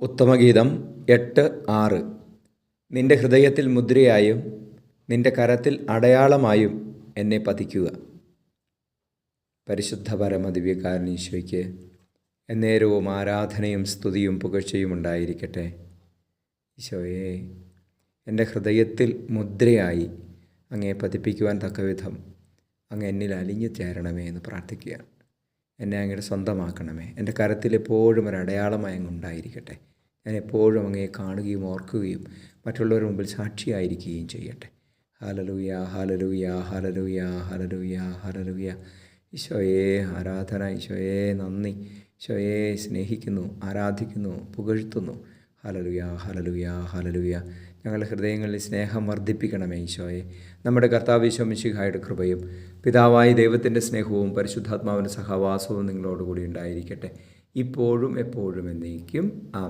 ഉത്തമഗീതം 8:6. നിന്റെ ഹൃദയത്തിൽ മുദ്രയായും നിന്റെ കരത്തിൽ അടയാളമായും എന്നെ പതിക്കുക. പരിശുദ്ധ പരമദിവ്യകാരുണ്യീശോയ്ക്ക് എന്നേരവും ആരാധനയും സ്തുതിയും പുകഴ്ചയും ഉണ്ടായിരിക്കട്ടെ. ഈശോയെ, എൻ്റെ ഹൃദയത്തിൽ മുദ്രയായി അങ്ങേ പതിപ്പിക്കുവാൻ തക്കവിധം അങ്ങ് എന്നിൽ അലിഞ്ഞു ചേരണമേ എന്ന് പ്രാർത്ഥിക്കുകയാണ്. എന്നെ അങ്ങയുടെ സ്വന്തമാക്കണമേ. എൻ്റെ കരത്തിൽ എപ്പോഴും ഒരു അടയാളമായി അങ്ങ് ഉണ്ടായിരിക്കട്ടെ. ഞാൻ എപ്പോഴും അങ്ങയെ കാണുകയും ഓർക്കുകയും മറ്റുള്ളവരുടെ മുമ്പിൽ സാക്ഷിയായിരിക്കുകയും ചെയ്യട്ടെ. Hallelujah, hallelujah, hallelujah, hallelujah, hallelujah. ഈശോയെ ആരാധന, ഈശോയെ നന്ദി, ഈശോയെ സ്നേഹിക്കുന്നു, ആരാധിക്കുന്നു, പുകഴ്ത്തുന്നു. Hallelujah, hallelujah, hallelujah. ഞങ്ങളുടെ ഹൃദയങ്ങളിൽ സ്നേഹം വർദ്ധിപ്പിക്കണമേ ഈശോയെ. നമ്മുടെ കർത്താവ് ഈശോ മിശിഹായുടെ കൃപയും പിതാവായ ദൈവത്തിൻ്റെ സ്നേഹവും പരിശുദ്ധാത്മാവിൻ്റെ സഹവാസവും നിങ്ങളോടുകൂടി ഉണ്ടായിരിക്കട്ടെ, ഇപ്പോഴും എപ്പോഴും എന്നേക്കും. ആമേൻ.